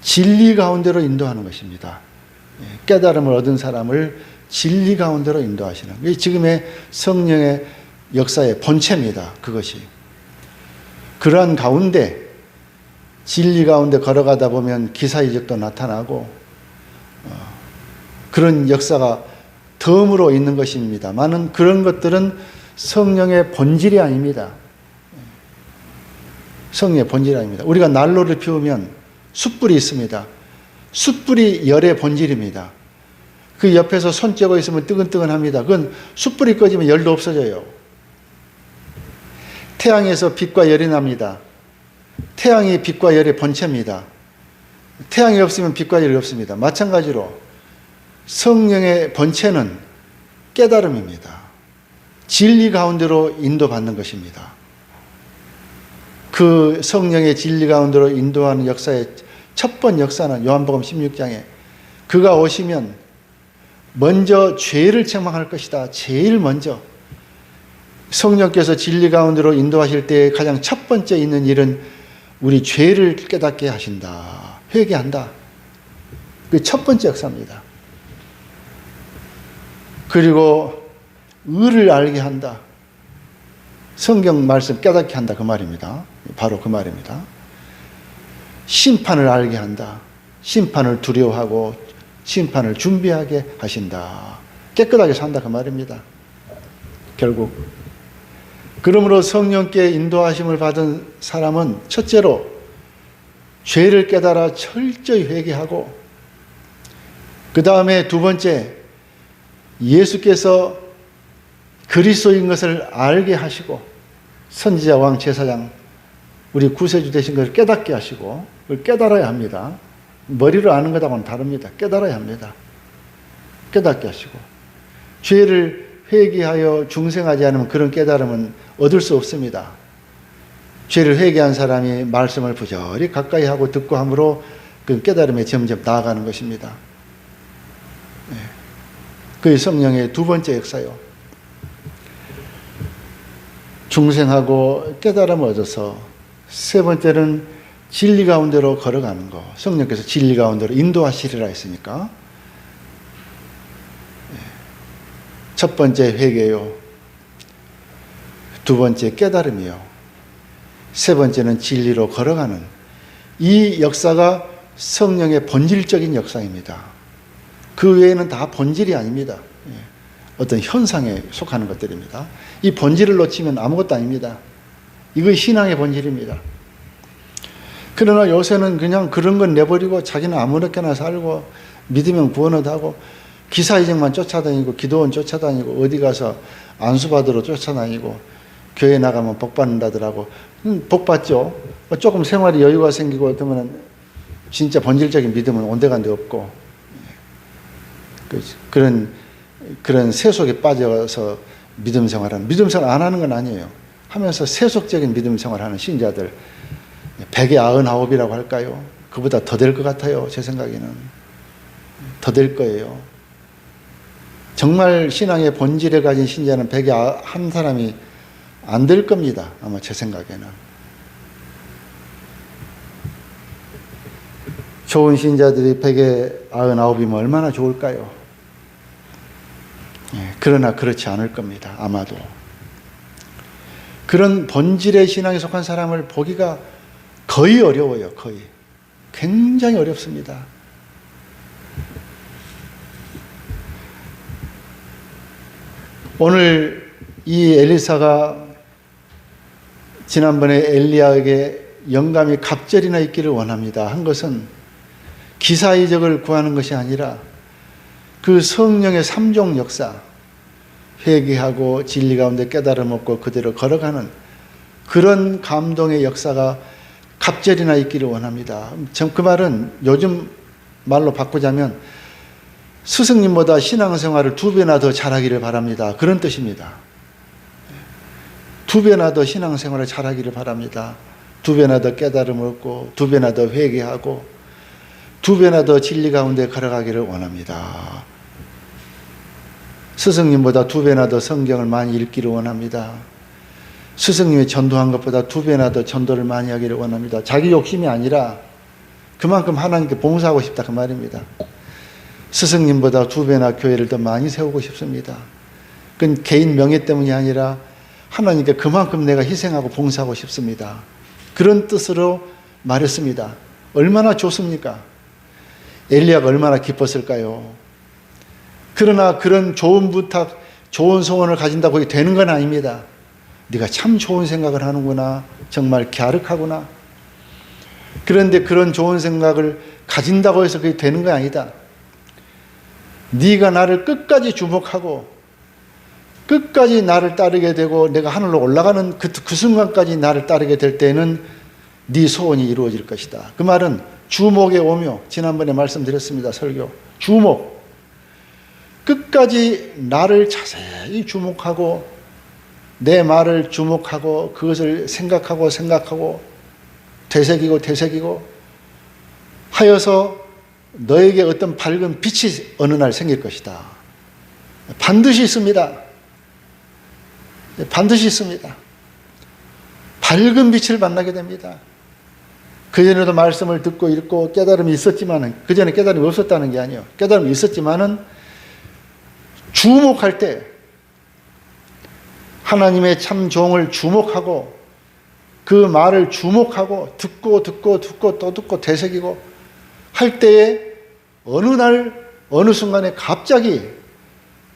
진리 가운데로 인도하는 것입니다. 깨달음을 얻은 사람을 진리 가운데로 인도하시는, 이게 지금의 성령의 역사의 본체입니다. 그것이. 그러한 가운데 진리 가운데 걸어가다 보면 기사이적도 나타나고 그런 역사가 덤으로 있는 것입니다만은, 그런 것들은 성령의 본질이 아닙니다. 성령의 본질이 아닙니다. 우리가 난로를 피우면 숯불이 있습니다. 숯불이 열의 본질입니다. 그 옆에서 손 쬐고 있으면 뜨근뜨근합니다. 그건 숯불이 꺼지면 열도 없어져요. 태양에서 빛과 열이 납니다. 태양이 빛과 열의 본체입니다. 태양이 없으면 빛과 열이 없습니다. 마찬가지로 성령의 본체는 깨달음입니다. 진리 가운데로 인도받는 것입니다. 그 성령의 진리 가운데로 인도하는 역사의 첫 번 역사는 요한복음 16장에 그가 오시면 먼저 죄를 책망할 것이다. 제일 먼저 성령께서 진리 가운데로 인도하실 때 가장 첫 번째 있는 일은 우리 죄를 깨닫게 하신다. 회개한다. 그게 첫 번째 역사입니다. 그리고 의를 알게 한다. 성경 말씀 깨닫게 한다. 그 말입니다. 바로 그 말입니다. 심판을 알게 한다. 심판을 두려워하고 심판을 준비하게 하신다. 깨끗하게 산다. 그 말입니다. 결국. 그러므로 성령께 인도하심을 받은 사람은 첫째로 죄를 깨달아 철저히 회개하고, 그 다음에 두 번째 예수께서 그리스도인 것을 알게 하시고, 선지자 왕 제사장 우리 구세주 되신 것을 깨닫게 하시고, 그걸 깨달아야 합니다. 머리로 아는 것하고는 다릅니다. 깨달아야 합니다. 깨닫게 하시고, 죄를 회개하여 중생하지 않으면 그런 깨달음은 얻을 수 없습니다. 죄를 회개한 사람이 말씀을 부절히 가까이 하고 듣고 함으로 그 깨달음에 점점 나아가는 것입니다. 그게 성령의 두 번째 역사요. 중생하고 깨달음을 얻어서 세 번째는 진리 가운데로 걸어가는 거. 성령께서 진리 가운데로 인도하시리라 했으니까 첫 번째 회개요, 두 번째 깨달음이요, 세 번째는 진리로 걸어가는 이 역사가 성령의 본질적인 역사입니다. 그 외에는 다 본질이 아닙니다. 어떤 현상에 속하는 것들입니다. 이 본질을 놓치면 아무것도 아닙니다. 이거 신앙의 본질입니다. 그러나 요새는 그냥 그런 건 내버리고 자기는 아무렇게나 살고 믿으면 구원을 하고 기사이적만 쫓아다니고 기도원 쫓아다니고 어디 가서 안수받으러 쫓아다니고 교회 나가면 복 받는다더라고. 복 받죠. 조금 생활이 여유가 생기고 그러면 진짜 본질적인 믿음은 온데간데 없고 그런 세속에 빠져서 믿음 생활하는, 믿음 생활 안 하는 건 아니에요. 하면서 세속적인 믿음 생활하는 신자들 199이라고 할까요? 그보다 더 될 것 같아요. 제 생각에는 더 될 거예요. 정말 신앙의 본질을 가진 신자는 101 사람이 안 될 겁니다. 아마 제 생각에는. 좋은 신자들이 199이면 얼마나 좋을까요? 그러나 그렇지 않을 겁니다. 아마도. 그런 본질의 신앙에 속한 사람을 보기가 거의 어려워요. 거의. 굉장히 어렵습니다. 오늘 이 엘리사가 지난번에 엘리야에게 영감이 갑절이나 있기를 원합니다 한 것은 기사이적을 구하는 것이 아니라 그 성령의 삼종 역사, 회개하고 진리 가운데 깨달음 얻고 그대로 걸어가는 그런 감동의 역사가 갑절이나 있기를 원합니다. 그 말은 요즘 말로 바꾸자면 스승님보다 신앙생활을 2배나 더 잘하기를 바랍니다. 그런 뜻입니다. 2배나 더 신앙생활을 잘하기를 바랍니다. 2배나 더 깨달음을 얻고 2배나 더 회개하고 2배나 더 진리 가운데 걸어가기를 원합니다. 스승님보다 2배나 더 성경을 많이 읽기를 원합니다. 스승님이 전도한 것보다 2배나 더 전도를 많이 하기를 원합니다. 자기 욕심이 아니라 그만큼 하나님께 봉사하고 싶다 그 말입니다. 스승님보다 2배나 교회를 더 많이 세우고 싶습니다. 그건 개인 명예 때문이 아니라 하나님께 그만큼 내가 희생하고 봉사하고 싶습니다. 그런 뜻으로 말했습니다. 얼마나 좋습니까? 엘리야가 얼마나 기뻤을까요? 그러나 그런 좋은 부탁, 좋은 소원을 가진다고 그게 되는 건 아닙니다. 네가 참 좋은 생각을 하는구나. 정말 갸륵하구나. 그런데 그런 좋은 생각을 가진다고 해서 그게 되는 건 아니다. 네가 나를 끝까지 주목하고 끝까지 나를 따르게 되고 내가 하늘로 올라가는 그 순간까지 나를 따르게 될 때는 네 소원이 이루어질 것이다. 그 말은 주목의 오묘, 지난번에 말씀드렸습니다. 설교. 주목. 끝까지 나를 자세히 주목하고 내 말을 주목하고 그것을 생각하고 되새기고 하여서 너에게 어떤 밝은 빛이 어느 날 생길 것이다. 반드시 있습니다. 반드시 있습니다. 밝은 빛을 만나게 됩니다. 그전에도 말씀을 듣고 읽고 깨달음이 있었지만은, 그전에 깨달음이 없었다는 게 아니에요. 깨달음이 있었지만은 주목할 때 하나님의 참 종을 주목하고 그 말을 주목하고 듣고 또 듣고 되새기고 할 때에 어느 날 어느 순간에 갑자기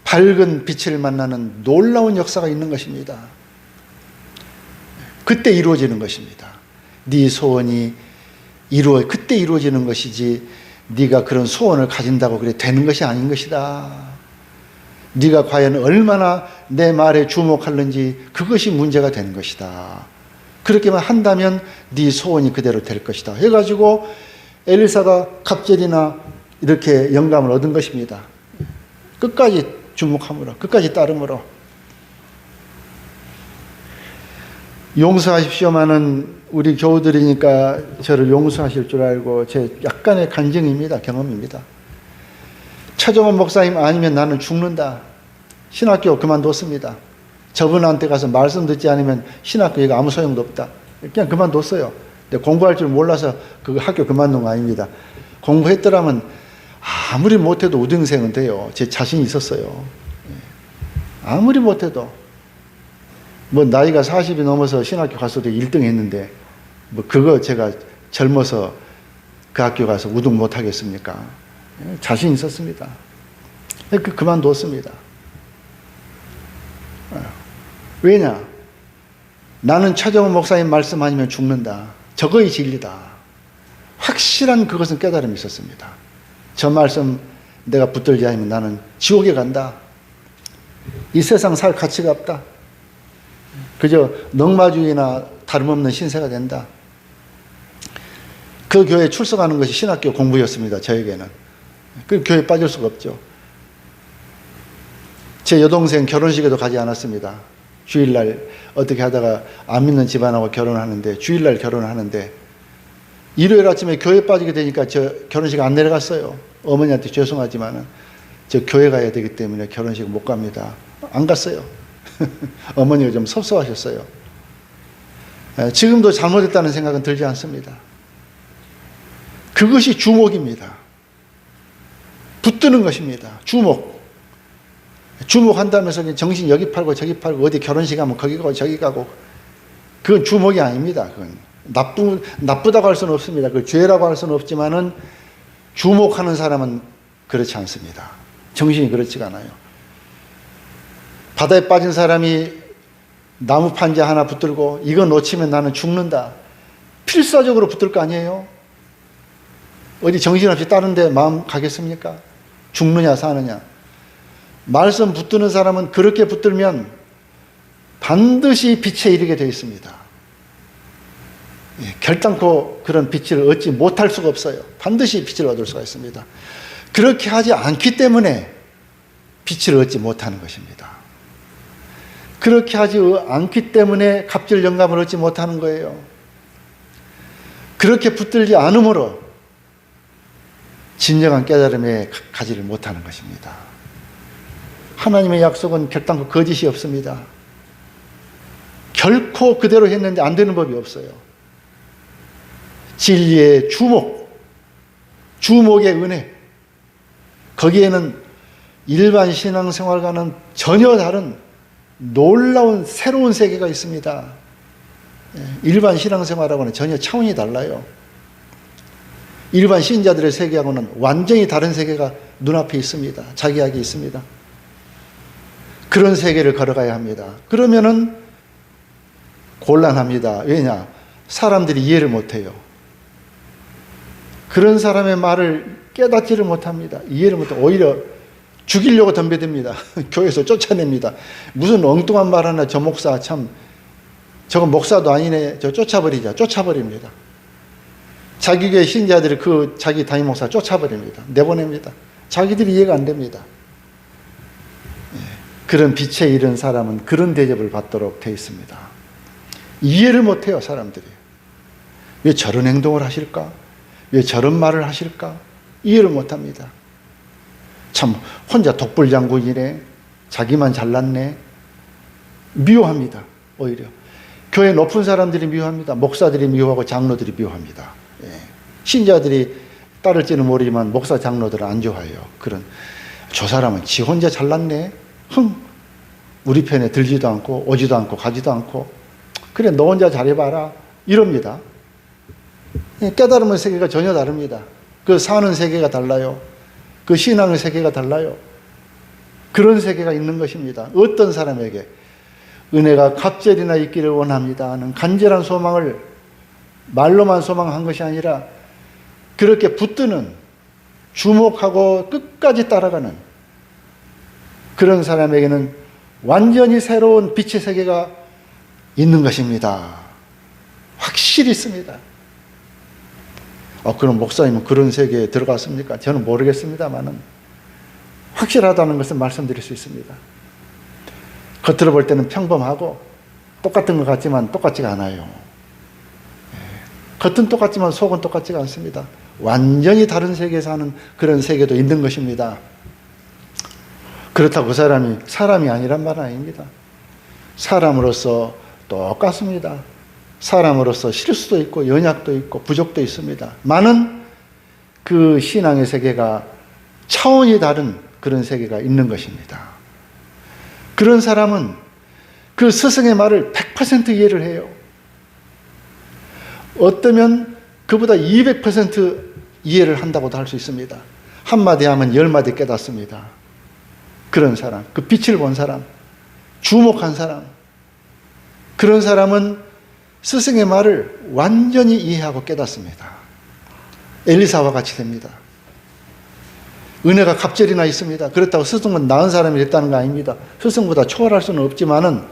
밝은 빛을 만나는 놀라운 역사가 있는 것입니다. 그때 이루어지는 것입니다. 네 소원이 그때 이루어지는 것이지 네가 그런 소원을 가진다고 그래 되는 것이 아닌 것이다. 네가 과연 얼마나 내 말에 주목하는지 그것이 문제가 되는 것이다. 그렇게만 한다면 네 소원이 그대로 될 것이다. 해가지고 엘리사가 갑절이나 이렇게 영감을 얻은 것입니다. 끝까지 주목함으로, 끝까지 따름으로. 용서하십시오만은 우리 교우들이니까 저를 용서하실 줄 알고 제 약간의 간증입니다. 경험입니다. 최정원 목사님 아니면 나는 죽는다. 신학교 그만뒀습니다. 저분한테 가서 말씀 듣지 않으면 신학교가 아무 소용도 없다. 그냥 그만뒀어요. 근데 공부할 줄 몰라서 그 학교 그만둔 거 아닙니다. 공부했더라면 아무리 못해도 우등생은 돼요. 제 자신이 있었어요. 아무리 못해도. 뭐 나이가 40이 넘어서 신학교 가서도 1등 했는데 뭐 그거 제가 젊어서 그 학교 가서 우등 못하겠습니까? 자신 있었습니다. 그만뒀습니다. 왜냐? 나는 최정원 목사님 말씀 아니면 죽는다. 저거의 진리다. 확실한 그것은 깨달음이 있었습니다. 저 말씀 내가 붙들지 않으면 나는 지옥에 간다. 이 세상 살 가치가 없다. 그저 넉마주의나 다름없는 신세가 된다. 그 교회에 출석하는 것이 신학교 공부였습니다. 저에게는. 그 교회에 빠질 수가 없죠. 제 여동생 결혼식에도 가지 않았습니다. 주일날 어떻게 하다가 안 믿는 집안하고 결혼하는데, 주일날 결혼하는데 일요일 아침에 교회 빠지게 되니까 저 결혼식 안 내려갔어요. 어머니한테 죄송하지만은 저 교회 가야 되기 때문에 결혼식 못 갑니다. 안 갔어요. 어머니가 좀 섭섭하셨어요. 지금도 잘못했다는 생각은 들지 않습니다. 그것이 주목입니다. 붙드는 것입니다. 주목한다면서 정신 여기 팔고 저기 팔고 어디 결혼식 가면 거기 가고 저기 가고 그건 주목이 아닙니다. 그건 나쁘다고 할 수는 없습니다. 그 죄라고 할 수는 없지만은 주목하는 사람은 그렇지 않습니다. 정신이 그렇지가 않아요. 바다에 빠진 사람이 나무 판지 하나 붙들고 이거 놓치면 나는 죽는다. 필사적으로 붙들 거 아니에요? 어디 정신없이 다른 데 마음 가겠습니까? 죽느냐 사느냐. 말씀 붙드는 사람은 그렇게 붙들면 반드시 빛에 이르게 되어 있습니다. 결단코 그런 빛을 얻지 못할 수가 없어요. 반드시 빛을 얻을 수가 있습니다. 그렇게 하지 않기 때문에 빛을 얻지 못하는 것입니다. 그렇게 하지 않기 때문에 갑질 영감을 얻지 못하는 거예요. 그렇게 붙들지 않으므로 진정한 깨달음에 가지를 못하는 것입니다. 하나님의 약속은 결단코 거짓이 없습니다. 결코 그대로 했는데 안 되는 법이 없어요. 진리의 주목의 은혜, 거기에는 일반 신앙생활과는 전혀 다른 놀라운 새로운 세계가 있습니다. 일반 신앙생활하고는 전혀 차원이 달라요. 일반 신자들의 세계하고는 완전히 다른 세계가 눈앞에 있습니다. 자기에게 있습니다. 그런 세계를 걸어가야 합니다. 그러면은 곤란합니다. 왜냐? 사람들이 이해를 못해요. 그런 사람의 말을 깨닫지를 못합니다. 이해를 못해. 오히려 죽이려고 덤벼듭니다. 교회에서 쫓아냅니다. 무슨 엉뚱한 말 하나 저 목사 참 저건 목사도 아니네. 저 쫓아버리자. 쫓아버립니다. 자기 교회 신자들이 그 자기 담임 목사 쫓아버립니다. 내보냅니다. 자기들이 이해가 안 됩니다. 그런 빛에 이른 사람은 그런 대접을 받도록 되어 있습니다. 이해를 못해요, 사람들이. 왜 저런 행동을 하실까? 왜 저런 말을 하실까? 이해를 못합니다. 참 혼자 독불장군이네. 자기만 잘났네. 미워합니다. 오히려 교회 높은 사람들이 미워합니다. 목사들이 미워하고 장로들이 미워합니다. 신자들이 따를지는 모르지만 목사 장로들은 안 좋아해요. 그런 저 사람은 지 혼자 잘났네. 우리 편에 들지도 않고 오지도 않고 가지도 않고 그래 너 혼자 잘해봐라 이럽니다. 깨달음의 세계가 전혀 다릅니다. 그 사는 세계가 달라요. 그 신앙의 세계가 달라요. 그런 세계가 있는 것입니다. 어떤 사람에게 은혜가 갑절이나 있기를 원합니다 하는 간절한 소망을 말로만 소망한 것이 아니라 그렇게 붙드는, 주목하고 끝까지 따라가는 그런 사람에게는 완전히 새로운 빛의 세계가 있는 것입니다. 확실히 있습니다. 그럼 목사님은 그런 세계에 들어갔습니까? 저는 모르겠습니다만은 확실하다는 것을 말씀드릴 수 있습니다. 겉으로 볼 때는 평범하고 똑같은 것 같지만 똑같지가 않아요. 겉은 똑같지만 속은 똑같지가 않습니다. 완전히 다른 세계에 사는 그런 세계도 있는 것입니다. 그렇다고 그 사람이 사람이 아니란 말은 아닙니다. 사람으로서 똑같습니다. 사람으로서 실수도 있고 연약도 있고 부족도 있습니다. 많은 그 신앙의 세계가 차원이 다른 그런 세계가 있는 것입니다. 그런 사람은 그 스승의 말을 100% 이해를 해요. 어쩌면 그보다 200% 이해를 한다고도 할 수 있습니다. 한마디 하면 10마디 깨닫습니다. 그런 사람, 그 빛을 본 사람, 주목한 사람, 그런 사람은 스승의 말을 완전히 이해하고 깨닫습니다. 엘리사와 같이 됩니다. 은혜가 갑절이나 있습니다. 그렇다고 스승은 나은 사람이 됐다는 거 아닙니다. 스승보다 초월할 수는 없지만은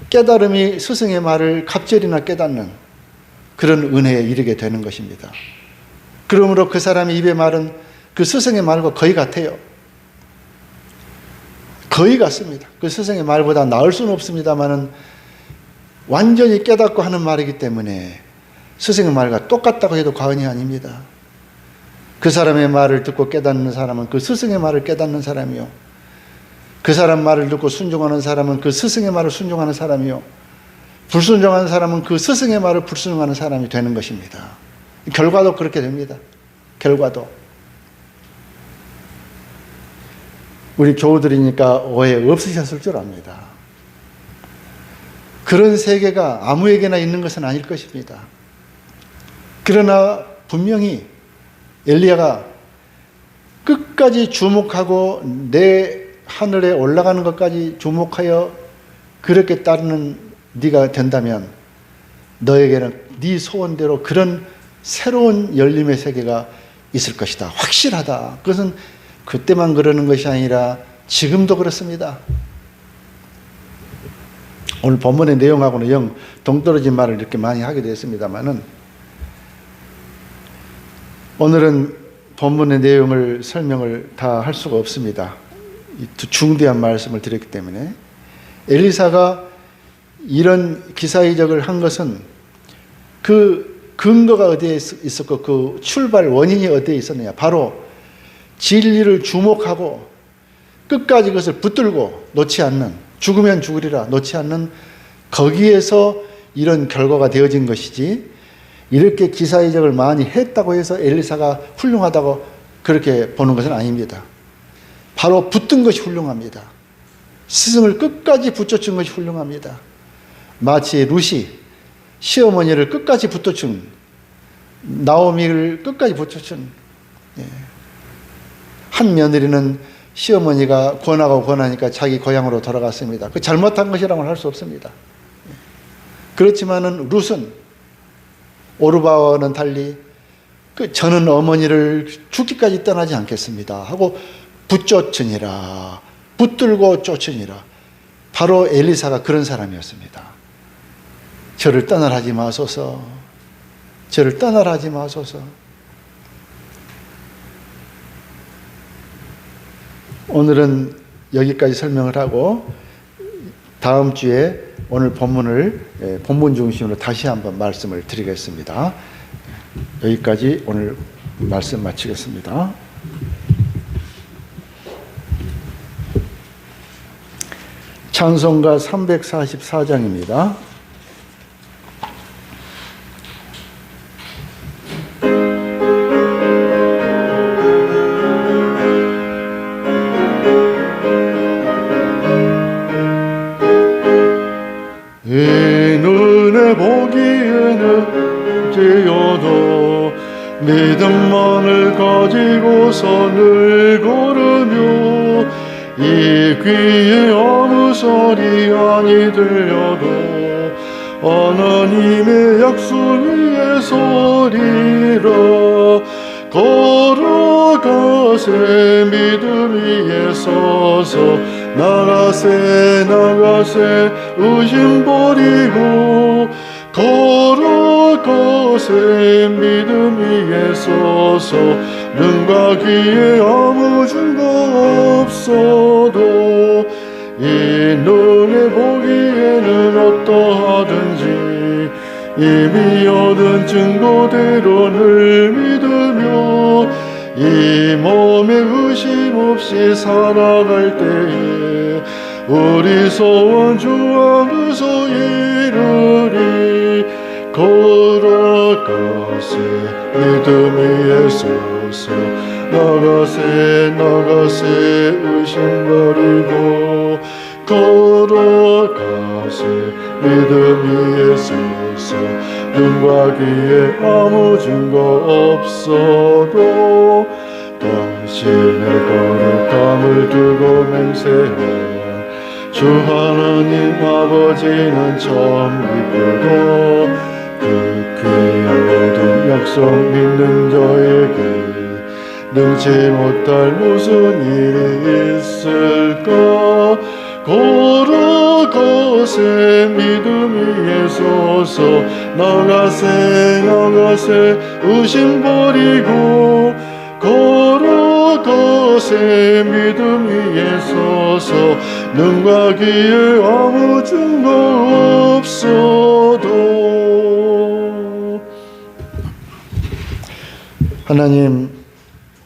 깨달음이 스승의 말을 갑절이나 깨닫는 그런 은혜에 이르게 되는 것입니다. 그러므로 그 사람의 입의 말은 그 스승의 말과 거의 같아요. 거의 같습니다. 그 스승의 말보다 나을 수는 없습니다만은 완전히 깨닫고 하는 말이기 때문에 스승의 말과 똑같다고 해도 과언이 아닙니다. 그 사람의 말을 듣고 깨닫는 사람은 그 스승의 말을 깨닫는 사람이요. 그 사람 말을 듣고 순종하는 사람은 그 스승의 말을 순종하는 사람이요. 불순종하는 사람은 그 스승의 말을 불순종하는 사람이 되는 것입니다. 결과도 그렇게 됩니다. 결과도. 우리 교우들이니까 오해 없으셨을 줄 압니다. 그런 세계가 아무에게나 있는 것은 아닐 것입니다. 그러나 분명히 엘리야가 끝까지 주목하고 내 하늘에 올라가는 것까지 주목하여 그렇게 따르는 네가 된다면 너에게는 네 소원대로 그런 새로운 열림의 세계가 있을 것이다. 확실하다. 그것은 그때만 그러는 것이 아니라 지금도 그렇습니다. 오늘 본문의 내용하고는 영 동떨어진 말을 이렇게 많이 하게 됐습니다만은 오늘은 본문의 내용을 설명을 다 할 수가 없습니다. 중대한 말씀을 드렸기 때문에 엘리사가 이런 기사이적을 한 것은 그 근거가 어디에 있었고 그 출발 원인이 어디에 있었느냐. 바로 진리를 주목하고 끝까지 그것을 붙들고 놓지 않는, 죽으면 죽으리라 놓지 않는 거기에서 이런 결과가 되어진 것이지, 이렇게 기사이적을 많이 했다고 해서 엘리사가 훌륭하다고 그렇게 보는 것은 아닙니다. 바로 붙든 것이 훌륭합니다. 스승을 끝까지 붙여준 것이 훌륭합니다. 마치 룻이 시어머니를 끝까지 붙여준, 나오미를 끝까지 붙여준, 한 며느리는 시어머니가 권하고 권하니까 자기 고향으로 돌아갔습니다. 그 잘못한 것이라고는 할 수 없습니다. 그렇지만은 룻은 오르바와는 달리 저는 어머니를 죽기까지 떠나지 않겠습니다 하고 붙쫓으니라, 붙들고 쫓으니라. 바로 엘리사가 그런 사람이었습니다. 저를 떠나라지 마소서, 저를 떠나라지 마소서. 오늘은 여기까지 설명을 하고 다음 주에 오늘 본문을 본문 중심으로 다시 한번 말씀을 드리겠습니다. 여기까지 오늘 말씀 마치겠습니다. 찬송가 344장입니다. 이 눈에 보기에는 지어도 믿음만을 가지고서 늘 걸으며 이 귀에 아무 소리 아니 들려도 하나님의 약속 위에 소리라 걸어가세 믿음 위에 서서 나가세 나가세 의심 버리고 걸어가세 믿음 위에 서서 눈과 귀에 아무 증거 없어도 이 눈에 보기에는 어떠하든지 이미 얻은 증거대로 늘 믿으며 이 몸에 의심 없이 살아갈 때에 우리 소원 주 앞에서 이르리 걸어가세 믿음 위에 서서 나가세 나가세 의심 버리고 걸어가세 믿음 위에 서서 눈과 귀에 아무 증거 없어도 당신의 거룩함을 두고 맹세한 주 하나님 아버지는 참 기쁘고 그 귀한 모든 약속 믿는 자에게 능치 못할 무슨 일이 있을까 걸어가세 믿음 위에 서서 나가세 나가세 의심 버리고 걸어가세 믿음 위에 서서 눈과 귀에 아무 증거 없어도. 하나님,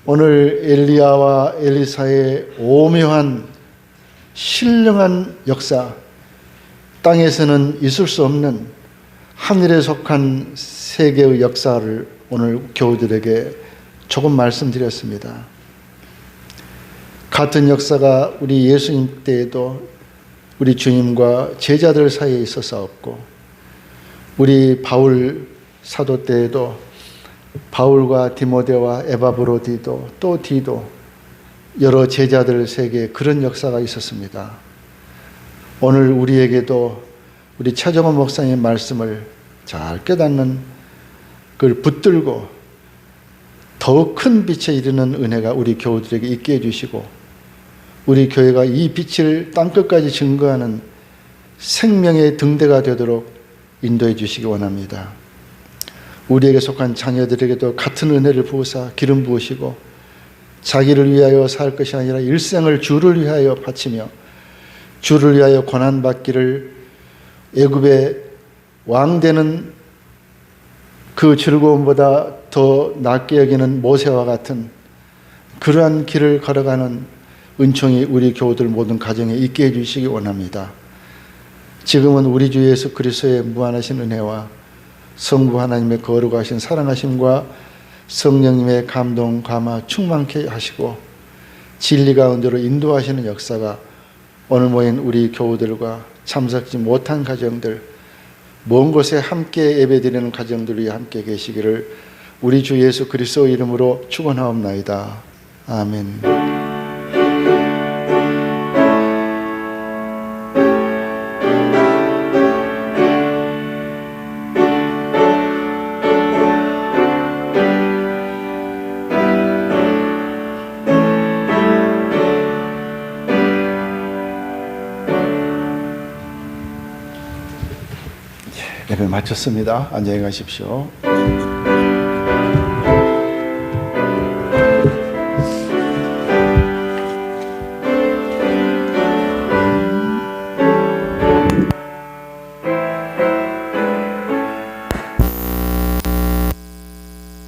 오늘 엘리야와 엘리사의 오묘한 신령한 역사, 땅에서는 있을 수 없는 하늘에 속한 세계의 역사를 오늘 교우들에게 조금 말씀드렸습니다. 같은 역사가 우리 예수님 때에도 우리 주님과 제자들 사이에 있었사옵고, 우리 바울 사도 때에도 바울과 디모데와 에바브로디도 또 디도 여러 제자들 세계에 그런 역사가 있었습니다. 오늘 우리에게도 우리 차정원 목사님의 말씀을 잘 깨닫는 그걸 붙들고 더욱 큰 빛에 이르는 은혜가 우리 교우들에게 있게 해주시고 우리 교회가 이 빛을 땅끝까지 증거하는 생명의 등대가 되도록 인도해 주시기 원합니다. 우리에게 속한 자녀들에게도 같은 은혜를 부으사 기름 부으시고 자기를 위하여 살 것이 아니라 일생을 주를 위하여 바치며 주를 위하여 고난받기를 애굽의 왕 되는 그 즐거움보다 더 낫게 여기는 모세와 같은 그러한 길을 걸어가는 은총이 우리 교우들 모든 가정에 있게 해주시기 원합니다. 지금은 우리 주 예수 그리스도의 무한하신 은혜와 성부 하나님의 거룩하신 사랑하심과 성령님의 감동, 감화 충만케 하시고 진리 가운데로 인도하시는 역사가 오늘 모인 우리 교우들과 참석지 못한 가정들, 먼 곳에 함께 예배드리는 가정들 위해 함께 계시기를 우리 주 예수 그리스도 이름으로 축원하옵나이다. 아멘. 예배 마쳤습니다. 안녕히 가십시오.